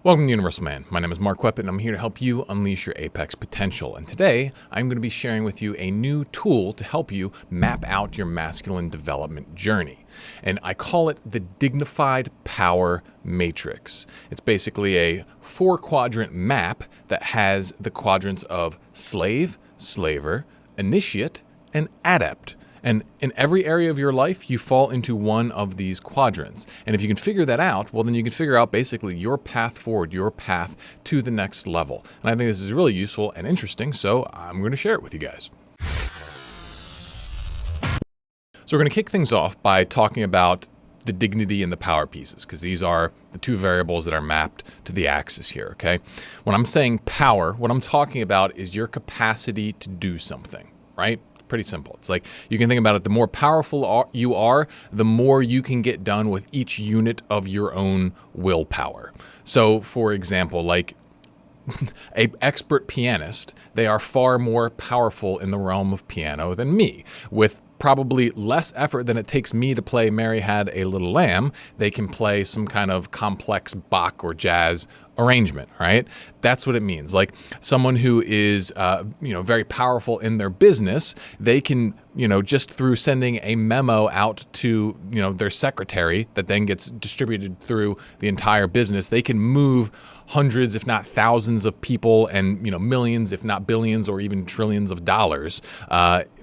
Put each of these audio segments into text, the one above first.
Welcome to Universal Man. My name is Mark Weppett, and I'm here to help you unleash your apex potential. And today, I'm going to be sharing with you a new tool to help you map out your masculine development journey. And I call it the Dignified Power Matrix. It's basically a 4-quadrant map that has the quadrants of slave, slaver, initiate, and adept. And in every area of your life, you fall into one of these quadrants. And if you can figure that out, well, then you can figure out basically your path forward, your path to the next level. And I think this is really useful and interesting, so I'm going to share it with you guys. So we're going to kick things off by talking about the dignity and the power pieces, because these are the two variables that are mapped to the axis here, okay? When I'm saying power, what I'm talking about is your capacity to do something, right? Pretty simple. It's like you can think about it, the more powerful you are, the more you can get done with each unit of your own willpower. So for example, like an expert pianist, they are far more powerful in the realm of piano than me. With probably less effort than it takes me to play Mary Had a Little Lamb, they can play some kind of complex Bach or jazz arrangement, right? That's what it means. Like someone who is, very powerful in their business, they can, just through sending a memo out to, their secretary that then gets distributed through the entire business, they can move hundreds, if not thousands of people and, millions, if not billions or even trillions of dollars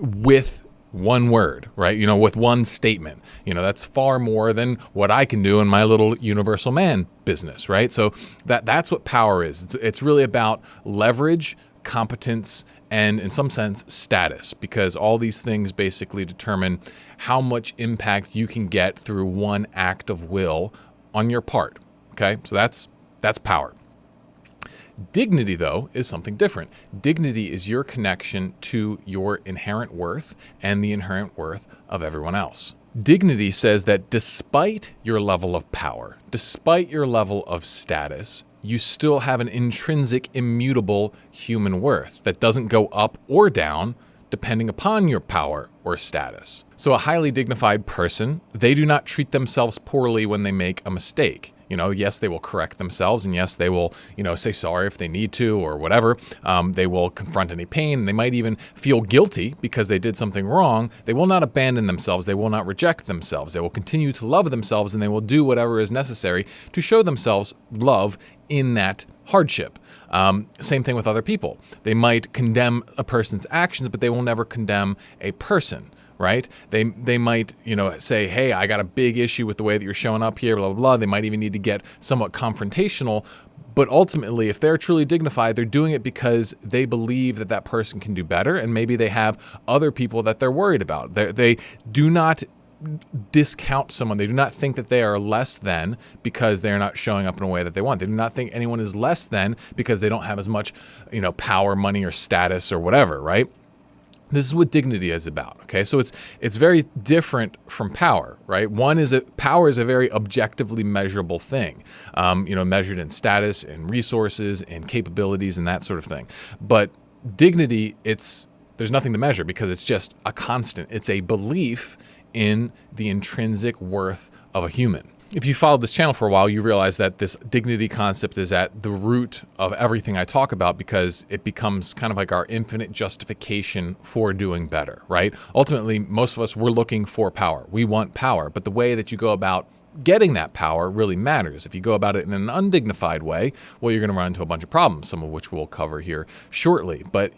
with one word, right? With one statement. That's far more than what I can do in my little Universal Man business, right? So that's what power is. It's really about leverage, competence, and in some sense, status, because all these things basically determine how much impact you can get through one act of will on your part, okay? So that's power. Dignity, though, is something different. Dignity is your connection to your inherent worth and the inherent worth of everyone else. Dignity says that despite your level of power, despite your level of status, you still have an intrinsic, immutable human worth that doesn't go up or down depending upon your power or status. So a highly dignified person, they do not treat themselves poorly when they make a mistake. Yes, they will correct themselves, and yes, they will, say sorry if they need to or whatever. They will confront any pain. They might even feel guilty because they did something wrong. They will not abandon themselves. They will not reject themselves. They will continue to love themselves, and they will do whatever is necessary to show themselves love in that hardship. Same thing with other people. They might condemn a person's actions, but they will never condemn a person. Right? They might, say, hey, I got a big issue with the way that you're showing up here, blah, blah, blah. They might even need to get somewhat confrontational. But ultimately, if they're truly dignified, they're doing it because they believe that that person can do better. And maybe they have other people that they're worried about. They do not discount someone. They do not think that they are less than because they're not showing up in a way that they want. They do not think anyone is less than because they don't have as much, power, money, or status or whatever, right? This is what dignity is about, okay? So it's very different from power, right? Power is a very objectively measurable thing, measured in status and resources and capabilities and that sort of thing. But dignity, there's nothing to measure because it's just a constant. It's a belief in the intrinsic worth of a human. If you followed this channel for a while, you realize that this dignity concept is at the root of everything I talk about because it becomes kind of like our infinite justification for doing better, right? Ultimately, most of us, we're looking for power. We want power, but the way that you go about getting that power really matters. If you go about it in an undignified way, well, you're going to run into a bunch of problems, some of which we'll cover here shortly. But,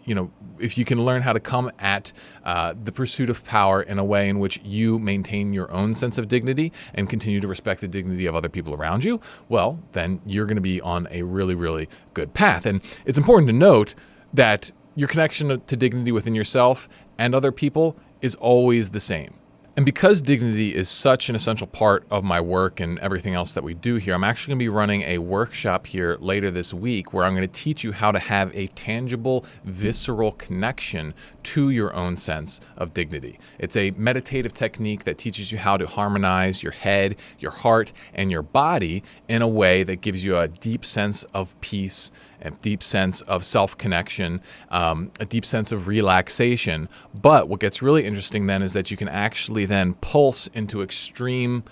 if you can learn how to come at the pursuit of power in a way in which you maintain your own sense of dignity and continue to respect the dignity of other people around you, well, then you're going to be on a really, really good path. And it's important to note that your connection to dignity within yourself and other people is always the same. And because dignity is such an essential part of my work and everything else that we do here, I'm actually going to be running a workshop here later this week where I'm going to teach you how to have a tangible, visceral connection to your own sense of dignity. It's a meditative technique that teaches you how to harmonize your head, your heart, and your body in a way that gives you a deep sense of peace, a deep sense of self-connection, a deep sense of relaxation. But what gets really interesting then is that you can actually then pulse into extreme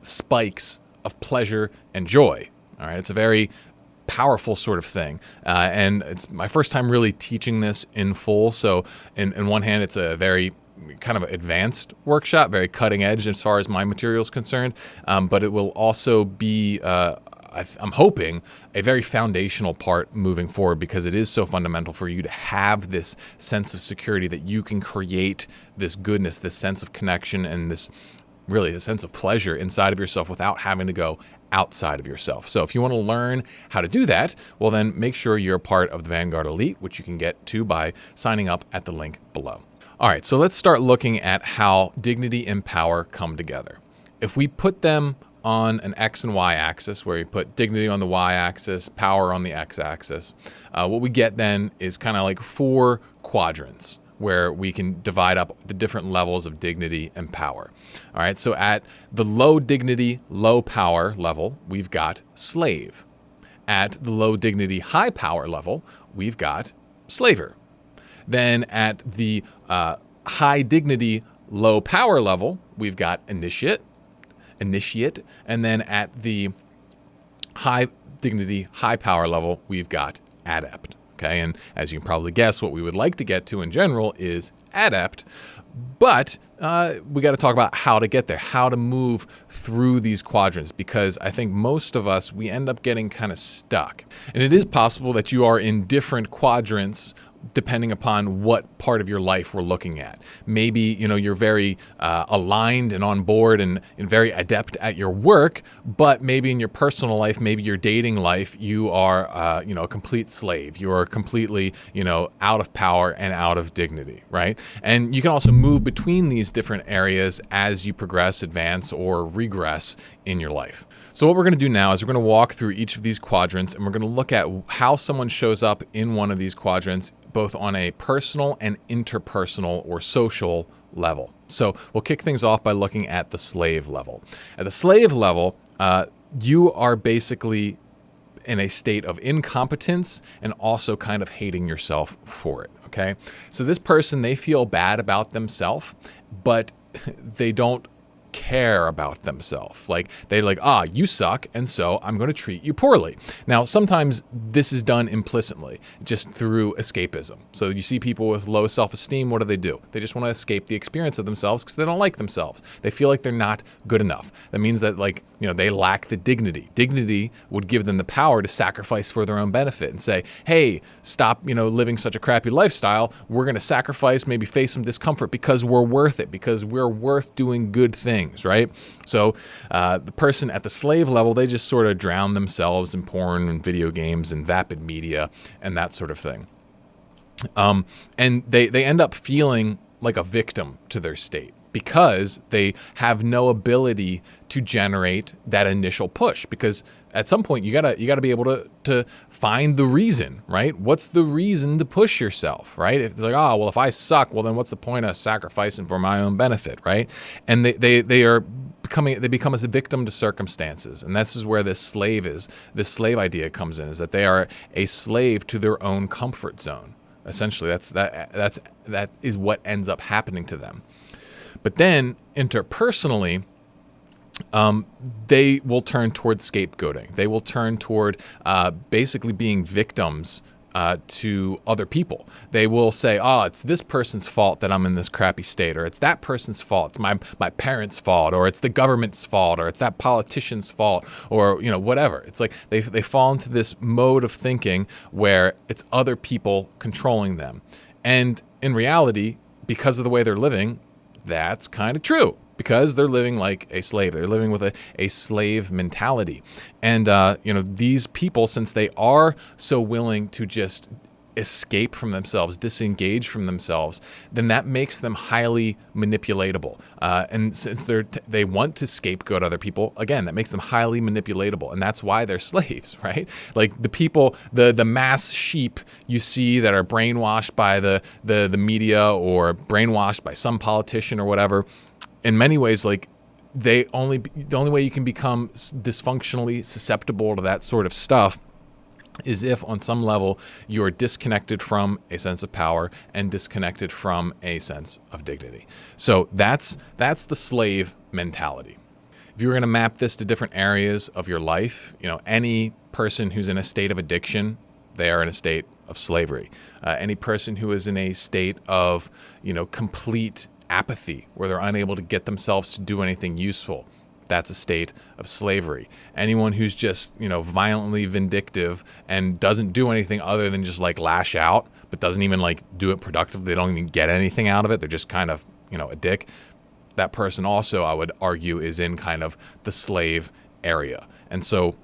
spikes of pleasure and joy. All right, it's a very powerful sort of thing. And it's my first time really teaching this in full. So in one hand, it's a very kind of advanced workshop, very cutting edge as far as my material is concerned. But it will also be, I'm hoping, a very foundational part moving forward, because it is so fundamental for you to have this sense of security that you can create this goodness, this sense of connection, and this really a sense of pleasure inside of yourself without having to go outside of yourself. So if you want to learn how to do that, well then make sure you're a part of the Vanguard Elite, which you can get to by signing up at the link below. All right, so let's start looking at how dignity and power come together. If we put them on an X and Y axis, where you put dignity on the Y axis, power on the X axis, what we get then is kind of like 4 quadrants where we can divide up the different levels of dignity and power. All right, so at the low dignity, low power level, we've got slave. At the low dignity, high power level, we've got slaver. Then at the high dignity, low power level, we've got initiate. And then at the high dignity, high power level, we've got adept. Okay, and as you can probably guess, what we would like to get to in general is adept, but we got to talk about how to get there, how to move through these quadrants, because I think most of us, we end up getting kind of stuck. And it is possible that you are in different quadrants depending upon what part of your life we're looking at. Maybe, you're very aligned and on board and very adept at your work, but maybe in your personal life, maybe your dating life, you are, a complete slave. You are completely, out of power and out of dignity, right? And you can also move between these different areas as you progress, advance, or regress in your life. So what we're going to do now is we're going to walk through each of these quadrants, and we're going to look at how someone shows up in one of these quadrants, both on a personal and interpersonal or social level. So we'll kick things off by looking at the slave level. At the slave level, you are basically in a state of incompetence and also kind of hating yourself for it, okay? So this person, they feel bad about themselves, but they don't care about themselves. Like they're like, you suck, and so I'm going to treat you poorly. Now, sometimes this is done implicitly, just through escapism. So you see people with low self-esteem, what do? They just want to escape the experience of themselves because they don't like themselves. They feel like they're not good enough. That means that they lack the dignity. Dignity would give them the power to sacrifice for their own benefit and say, hey, stop, living such a crappy lifestyle. We're going to sacrifice, maybe face some discomfort because we're worth it, because we're worth doing good things. Right? So the person at the slave level, they just sort of drown themselves in porn and video games and vapid media and that sort of thing. And they end up feeling like a victim to their state, because they have no ability to generate that initial push. Because at some point you gotta be able to find the reason, right? What's the reason to push yourself, right? If they're like, if I suck, well then what's the point of sacrificing for my own benefit, right? And they become as a victim to circumstances. And this is where this slave idea comes in, is that they are a slave to their own comfort zone. Essentially, that is what ends up happening to them. But then interpersonally, they will turn toward scapegoating. They will turn toward basically being victims to other people. They will say, it's this person's fault that I'm in this crappy state, or it's that person's fault, it's my parents' fault, or it's the government's fault, or it's that politician's fault, or whatever. It's like they fall into this mode of thinking where it's other people controlling them. And in reality, because of the way they're living, that's kind of true, because they're living like a slave. They're living with a slave mentality. And, these people, since they are so willing to just escape from themselves, disengage from themselves, then that makes them highly manipulatable. And since they want to scapegoat other people, again, that makes them highly manipulatable. And that's why they're slaves, right? Like the people, the mass sheep you see that are brainwashed by the media or brainwashed by some politician or whatever, in many ways, like the only way you can become dysfunctionally susceptible to that sort of stuff is if on some level you are disconnected from a sense of power and disconnected from a sense of dignity. So that's the slave mentality. If you were going to map this to different areas of your life, any person who's in a state of addiction, they are in a state of slavery. Any person who is in a state of, complete apathy, where they're unable to get themselves to do anything useful, that's a state of slavery. Anyone who's just, violently vindictive and doesn't do anything other than just lash out, but doesn't even do it productively. They don't even get anything out of it. They're just kind of, a dick. That person also, I would argue, is in kind of the slave area. And so,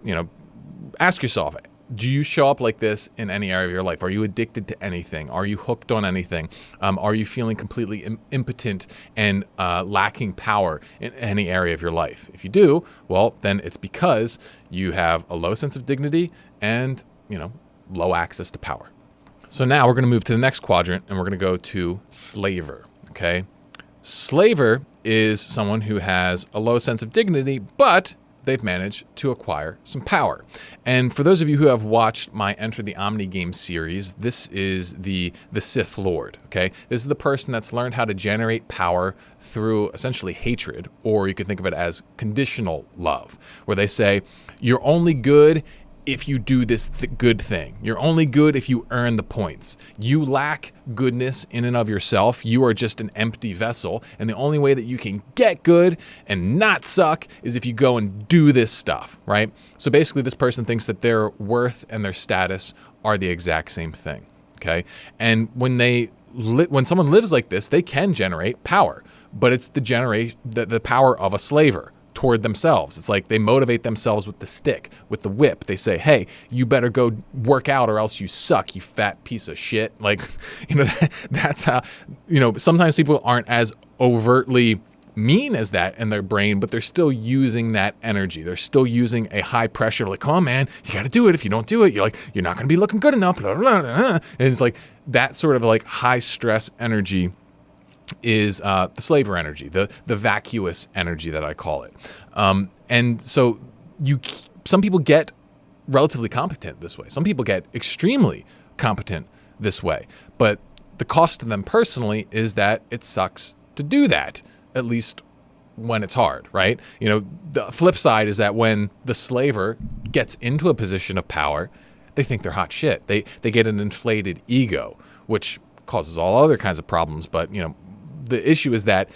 ask yourself, do you show up like this in any area of your life? Are you addicted to anything? Are you hooked on anything? Are you feeling completely impotent and lacking power in any area of your life? If you do, well, then it's because you have a low sense of dignity and, low access to power. So now we're going to move to the next quadrant, and we're going to go to slaver, okay? Slaver is someone who has a low sense of dignity, but they've managed to acquire some power. And for those of you who have watched my Enter the Omni game series, this is the Sith Lord, okay? This is the person that's learned how to generate power through essentially hatred, or you could think of it as conditional love, where they say, you're only good if you do this good thing. You're only good if you earn the points. You lack goodness in and of yourself. You are just an empty vessel. And the only way that you can get good and not suck is if you go and do this stuff, right? So basically this person thinks that their worth and their status are the exact same thing, okay? And when someone lives like this, they can generate power, but it's the power of a slaver toward themselves. It's like they motivate themselves with the stick, with the whip. They say, hey, you better go work out or else you suck, you fat piece of shit. That's how, sometimes people aren't as overtly mean as that in their brain, but they're still using that energy. They're still using a high pressure, come on, man, you got to do it. If you don't do it, you're not going to be looking good enough. Blah, blah, blah, blah. And it's that sort of high stress energy is the slaver energy, the vacuous energy that I call it. And so some people get relatively competent this way. Some people get extremely competent this way. But the cost to them personally is that it sucks to do that, at least when it's hard, right? The flip side is that when the slaver gets into a position of power, they think they're hot shit. They get an inflated ego, which causes all other kinds of problems. But, the issue is that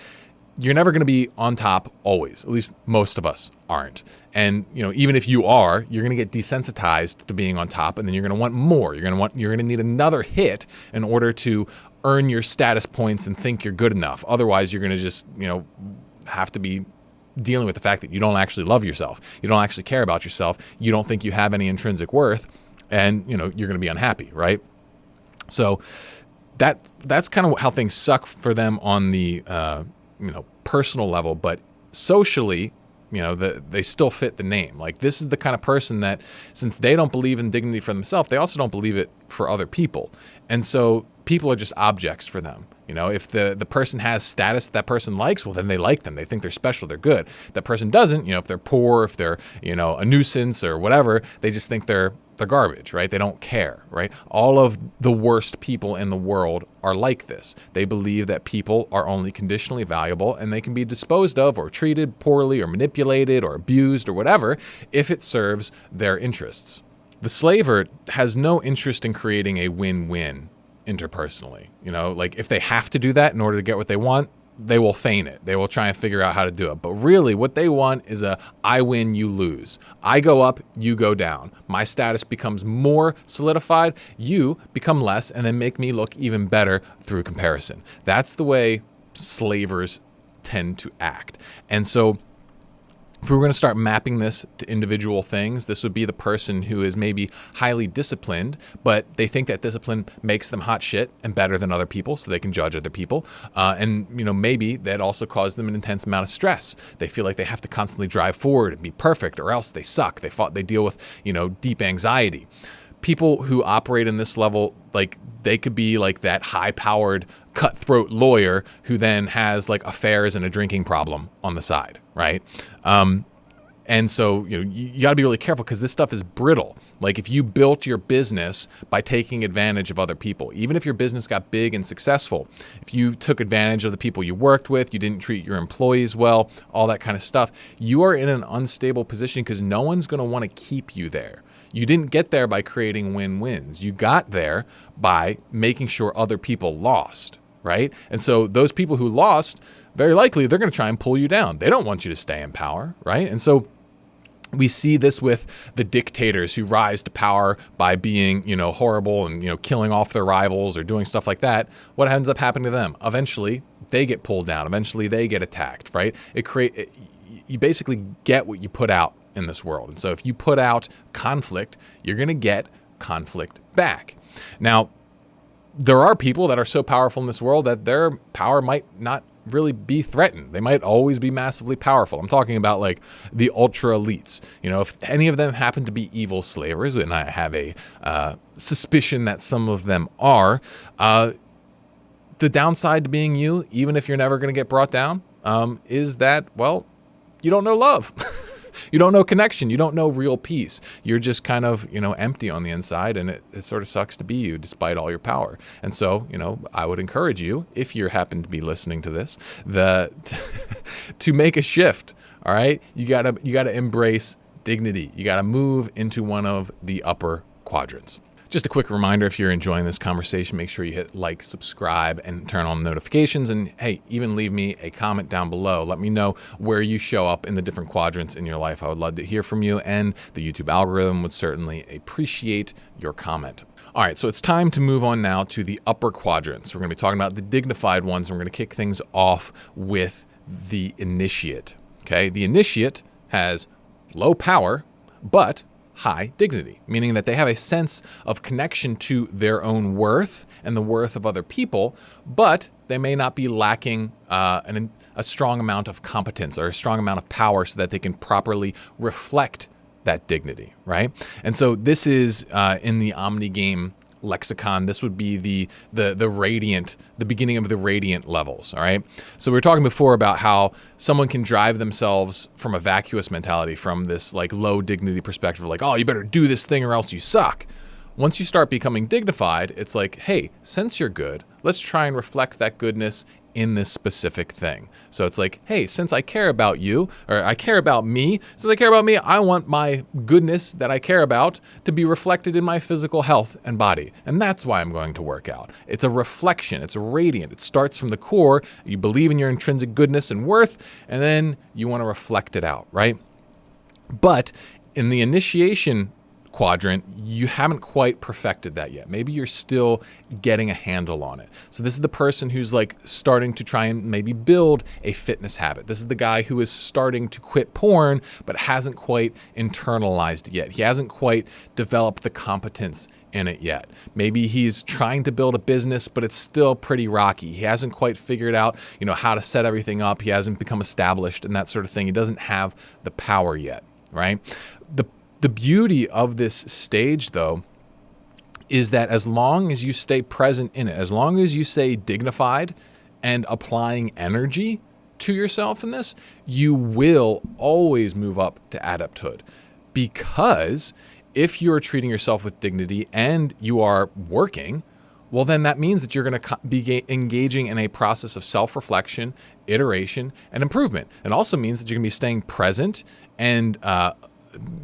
you're never going to be on top always. At least most of us aren't. And, even if you are, you're going to get desensitized to being on top, and then you're going to want more. You're going to need another hit in order to earn your status points and think you're good enough. Otherwise, you're going to just, have to be dealing with the fact that you don't actually love yourself. You don't actually care about yourself. You don't think you have any intrinsic worth, and, you're going to be unhappy, right? So that's kind of how things suck for them on the personal level, but socially, they still fit the name. This is the kind of person that, since they don't believe in dignity for themselves, they also don't believe it for other people. And so people are just objects for them. If the person has status that person likes, well, then they like them. They think they're special. They're good. If that person doesn't, if they're poor, if they're, a nuisance or whatever, they just think they're garbage, right? They don't care, right? All of the worst people in the world are like this. They believe that people are only conditionally valuable and they can be disposed of or treated poorly or manipulated or abused or whatever if it serves their interests. The slaver has no interest in creating a win-win interpersonally. If they have to do that in order to get what they want, they will feign it. They will try and figure out how to do it. But really what they want is I win, you lose. I go up, you go down. My status becomes more solidified, you become less, and then make me look even better through comparison. That's the way slavers tend to act. And so if we were going to start mapping this to individual things, this would be the person who is maybe highly disciplined, but they think that discipline makes them hot shit and better than other people, so they can judge other people. And maybe that also caused them an intense amount of stress. They feel like they have to constantly drive forward and be perfect, or else they suck. They deal with deep anxiety. People who operate in this level, they could be like that high-powered cutthroat lawyer who then has affairs and a drinking problem on the side, right? And so you got to be really careful because this stuff is brittle. Like if you built your business by taking advantage of other people, even if your business got big and successful, if you took advantage of the people you worked with, you didn't treat your employees well, all that kind of stuff, you are in an unstable position because no one's going to want to keep you there. You didn't get there by creating win-wins. You got there by making sure other people lost, right? And so those people who lost, very likely they're going to try and pull you down. They don't want you to stay in power, right? And so we see this with the dictators who rise to power by being, horrible and, killing off their rivals or doing stuff like that. What ends up happening to them? Eventually, they get pulled down. Eventually, they get attacked, right? You basically get what you put out in this world. And so if you put out conflict, you're going to get conflict back. Now, there are people that are so powerful in this world that their power might not really be threatened. They might always be massively powerful. I'm talking about like the ultra elites. If any of them happen to be evil slavers, and I have a suspicion that some of them are, the downside to being you, even if you're never going to get brought down, is that, well, you don't know love. You don't know connection. You don't know real peace. You're just kind of, empty on the inside, and it sort of sucks to be you despite all your power. And so, I would encourage you, if you happen to be listening to this, to make a shift. All right. You gotta embrace dignity. You gotta move into one of the upper quadrants. Just a quick reminder, if you're enjoying this conversation, make sure you hit like, subscribe, and turn on notifications. And hey, even leave me a comment down below. Let me know where you show up in the different quadrants in your life. I would love to hear from you, and the YouTube algorithm would certainly appreciate your comment. All right, so it's time to move on now to the upper quadrants. We're going to be talking about the dignified ones, and we're going to kick things off with the initiate. Okay, the initiate has low power, but high dignity, meaning that they have a sense of connection to their own worth and the worth of other people, but they may not be lacking a strong amount of competence or a strong amount of power so that they can properly reflect that dignity, right? And so this is in the Omni game lexicon, this would be the radiant, the beginning of the radiant levels, all right? So we were talking before about how someone can drive themselves from a vacuous mentality, from this like low dignity perspective, like, oh, you better do this thing or else you suck. Once you start becoming dignified, it's like, hey, since you're good, let's try and reflect that goodness in this specific thing. So it's like, hey, since I care about you, or I care about me, since I care about me, I want my goodness that I care about to be reflected in my physical health and body. And that's why I'm going to work out. It's a reflection. It's radiant. It starts from the core. You believe in your intrinsic goodness and worth, and then you want to reflect it out, right? But in the initiation quadrant, you haven't quite perfected that yet. Maybe you're still getting a handle on it. So this is the person who's like starting to try and maybe build a fitness habit. This is the guy who is starting to quit porn, but hasn't quite internalized it yet. He hasn't quite developed the competence in it yet. Maybe he's trying to build a business, but it's still pretty rocky. He hasn't quite figured out, how to set everything up. He hasn't become established and that sort of thing. He doesn't have the power yet, right? The beauty of this stage, though, is that as long as you stay present in it, as long as you stay dignified and applying energy to yourself in this, you will always move up to adepthood. Because if you're treating yourself with dignity and you are working, well, then that means that you're going to be engaging in a process of self-reflection, iteration, and improvement. It also means that you're going to be staying present and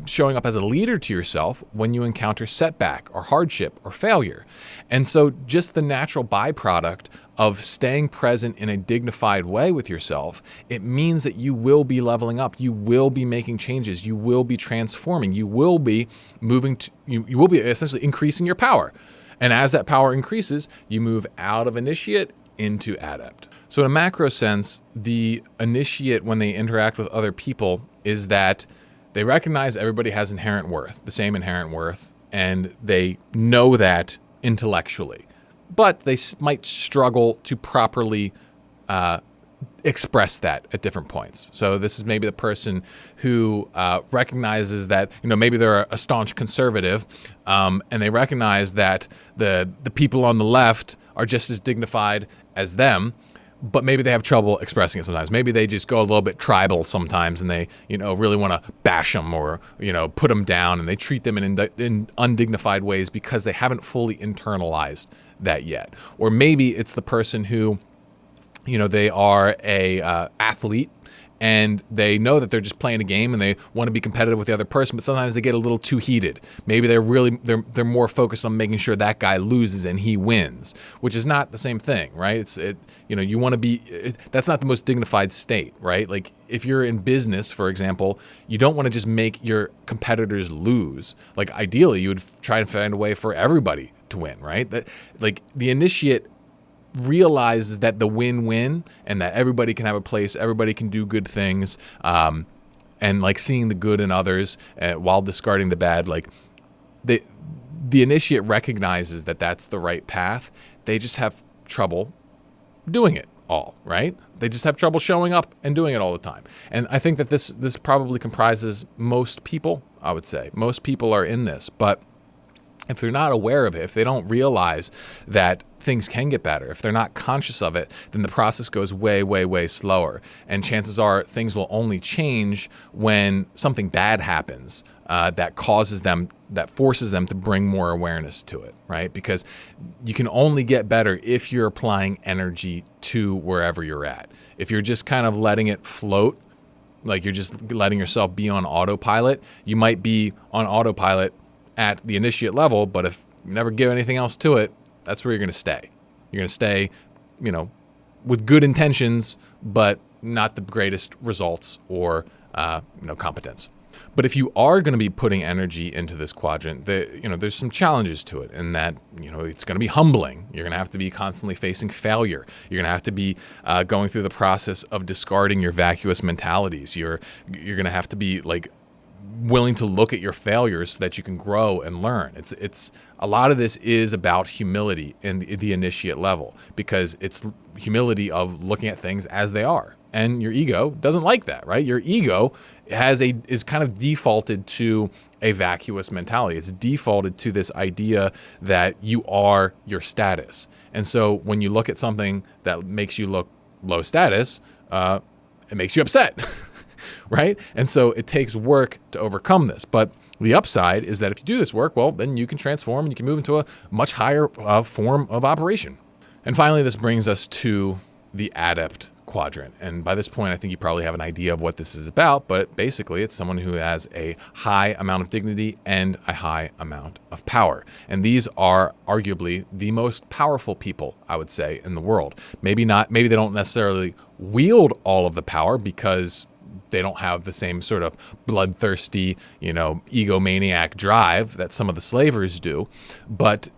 showing up as a leader to yourself when you encounter setback or hardship or failure. And so just the natural byproduct of staying present in a dignified way with yourself, it means that you will be leveling up, you will be making changes, you will be transforming, you will be moving to, you will be essentially increasing your power. And as that power increases, you move out of initiate into adept. So in a macro sense, the initiate, when they interact with other people, is that they recognize everybody has inherent worth, the same inherent worth, and they know that intellectually. But they might struggle to properly express that at different points. So this is maybe the person who recognizes that, maybe they're a staunch conservative, and they recognize that the people on the left are just as dignified as them, but maybe they have trouble expressing it sometimes. Maybe they just go a little bit tribal sometimes, and they, really want to bash them or, put them down, and they treat them in undignified ways because they haven't fully internalized that yet. Or maybe it's the person who, they are a athlete, and they know that they're just playing a game and they want to be competitive with the other person, but sometimes they get a little too heated. Maybe they're more focused on making sure that guy loses and he wins, which is not the same thing, right? You want to be, that's not the most dignified state, right? Like if you're in business, for example, you don't want to just make your competitors lose. Like ideally, you would try to find a way for everybody to win, right? That like the initiate realizes that the win-win and that everybody can have a place, everybody can do good things, and like seeing the good in others while discarding the bad. Like the initiate recognizes that that's the right path. They just have trouble doing it all, right? They just have trouble showing up and doing it all the time. And I think that this probably comprises most people. I would say most people are in this, but if they're not aware of it, if they don't realize that things can get better, if they're not conscious of it, then the process goes way, way, way slower. And chances are things will only change when something bad happens that forces them to bring more awareness to it, right? Because you can only get better if you're applying energy to wherever you're at. If you're just kind of letting it float, like you're just letting yourself be on autopilot, you might be on autopilot at the initiate level, but if you never give anything else to it, that's where you're going to stay. You're going to stay, with good intentions, but not the greatest results or, competence. But if you are going to be putting energy into this quadrant, there's some challenges to it, in that, it's going to be humbling. You're going to have to be constantly facing failure. You're going to have to be going through the process of discarding your vacuous mentalities. You're going to have to be willing to look at your failures so that you can grow and learn. It's a lot of this is about humility in the initiate level, because it's humility of looking at things as they are. And your ego doesn't like that, right? Your ego is kind of defaulted to a vacuous mentality. It's defaulted to this idea that you are your status. And so when you look at something that makes you look low status, it makes you upset. Right? And so it takes work to overcome this. But the upside is that if you do this work, well, then you can transform and you can move into a much higher form of operation. And finally, this brings us to the adept quadrant. And by this point, I think you probably have an idea of what this is about, but basically it's someone who has a high amount of dignity and a high amount of power. And these are arguably the most powerful people, I would say, in the world. Maybe they don't necessarily wield all of the power because they don't have the same sort of bloodthirsty, egomaniac drive that some of the slavers do, but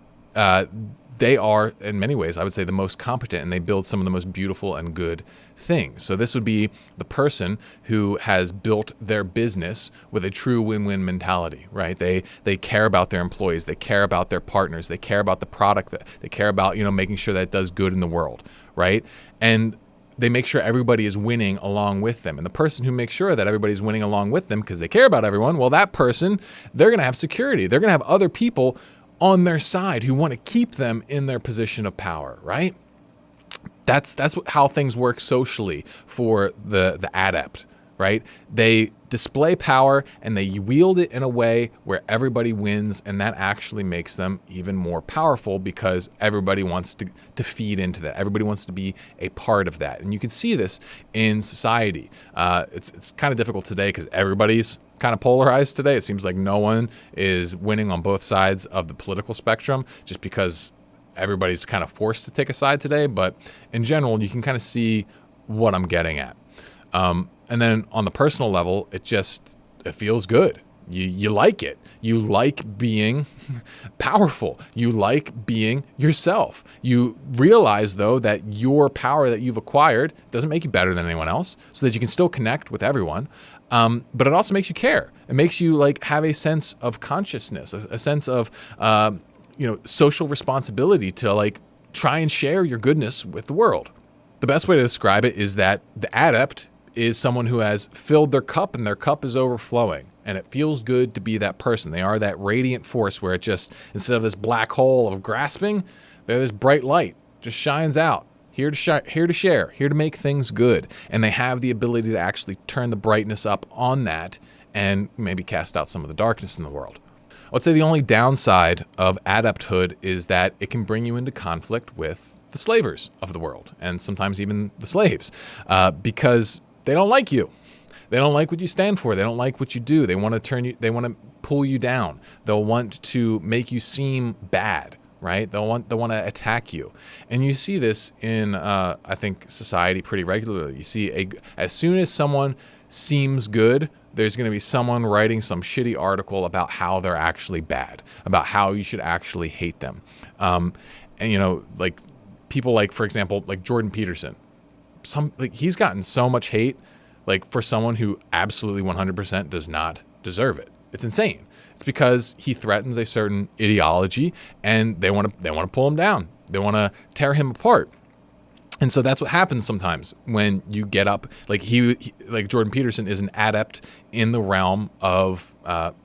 they are, in many ways, I would say, the most competent, and they build some of the most beautiful and good things. So this would be the person who has built their business with a true win-win mentality, right? They care about their employees, they care about their partners, they care about the product, they care about, making sure that it does good in the world, right? And they make sure everybody is winning along with them. And the person who makes sure that everybody's winning along with them because they care about everyone, well, that person, they're going to have security. They're going to have other people on their side who want to keep them in their position of power, right? That's how things work socially for the adept, right? They display power and they wield it in a way where everybody wins, and that actually makes them even more powerful because everybody wants to feed into that. Everybody wants to be a part of that. And you can see this in society. It's kind of difficult today because everybody's kind of polarized today. It seems like no one is winning on both sides of the political spectrum just because everybody's kind of forced to take a side today. But in general, you can kind of see what I'm getting at. And then on the personal level, it feels good. You like it. You like being powerful. You like being yourself. You realize, though, that your power that you've acquired doesn't make you better than anyone else, so that you can still connect with everyone. But it also makes you care. It makes you have a sense of consciousness, a sense of social responsibility to try and share your goodness with the world. The best way to describe it is that the adept is someone who has filled their cup and their cup is overflowing. And it feels good to be that person. They are that radiant force where it just, instead of this black hole of grasping, they're this bright light, just shines out. here to share, here to make things good. And they have the ability to actually turn the brightness up on that and maybe cast out some of the darkness in the world. I would say the only downside of adepthood is that it can bring you into conflict with the slavers of the world, and sometimes even the slaves, because they don't like you. They don't like what you stand for. They don't like what you do. They want to pull you down. They'll want to make you seem bad, right? They'll want to attack you. And you see this in, I think, society pretty regularly. You see, as soon as someone seems good, there's going to be someone writing some shitty article about how they're actually bad, about how you should actually hate them. And, like people like, for example, like Jordan Peterson, he's gotten so much hate, like for someone who absolutely 100% does not deserve it. It's insane. It's because he threatens a certain ideology, and they want to pull him down. They want to tear him apart. And so that's what happens sometimes when you get up. Like like Jordan Peterson is an adept in the realm of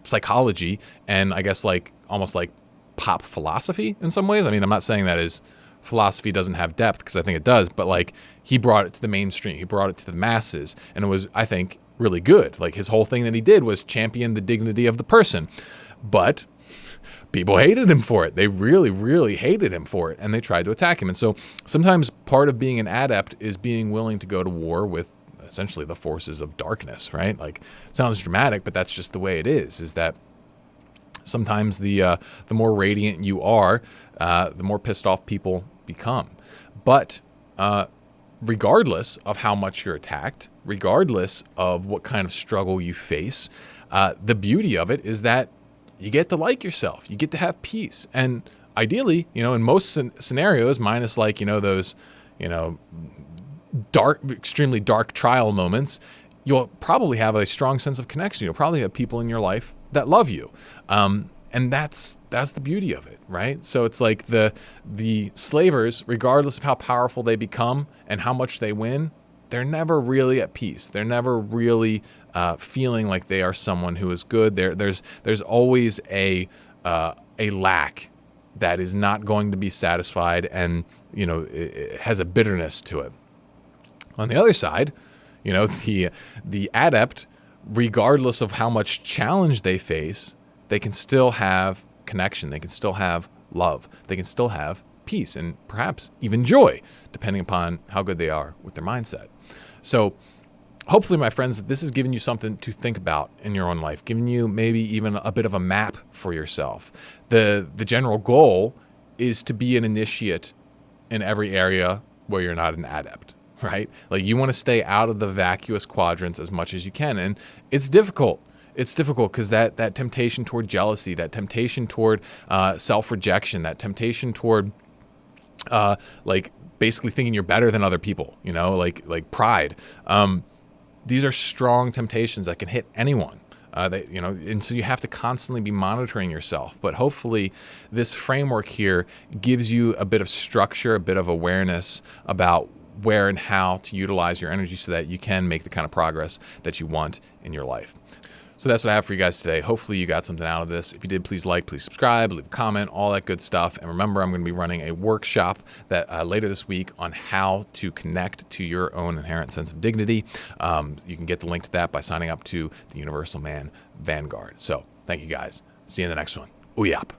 psychology, and I guess like almost like pop philosophy in some ways. I mean, I'm not saying that is philosophy doesn't have depth, because I think it does, but like he brought it to the mainstream, he brought it to the masses, and it was, I think, really good. Like his whole thing that he did was champion the dignity of the person, but people hated him for it. They really, really hated him for it, and they tried to attack him. And so sometimes part of being an adept is being willing to go to war with essentially the forces of darkness, right? Like, sounds dramatic, but that's just the way it is that sometimes the more radiant you are, the more pissed off people become. But regardless of how much you're attacked, regardless of what kind of struggle you face, the beauty of it is that you get to like yourself. You get to have peace. And ideally, in most scenarios, minus like, those, extremely dark trial moments, you'll probably have a strong sense of connection. You'll probably have people in your life that love you. And that's the beauty of it, right? So it's like the slavers, regardless of how powerful they become and how much they win, they're never really at peace. They're never really feeling like they are someone who is good. There's always a lack that is not going to be satisfied, and it has a bitterness to it. On the other side, the adept, regardless of how much challenge they face, they can still have connection. They can still have love. They can still have peace, and perhaps even joy, depending upon how good they are with their mindset. So hopefully, my friends, this has given you something to think about in your own life, giving you maybe even a bit of a map for yourself. The general goal is to be an initiate in every area where you're not an adept, right? Like, you want to stay out of the vacuous quadrants as much as you can. And it's difficult. It's difficult because that temptation toward jealousy, that temptation toward self-rejection, that temptation toward like basically thinking you're better than other people, like pride. These are strong temptations that can hit anyone. And so you have to constantly be monitoring yourself. But hopefully this framework here gives you a bit of structure, a bit of awareness about where and how to utilize your energy so that you can make the kind of progress that you want in your life. So that's what I have for you guys today. Hopefully you got something out of this. If you did, please subscribe, leave a comment, all that good stuff. And remember, I'm going to be running a workshop that later this week on how to connect to your own inherent sense of dignity. You can get the link to that by signing up to the Universal Man Vanguard. So thank you guys. See you in the next one. Ooh, yap.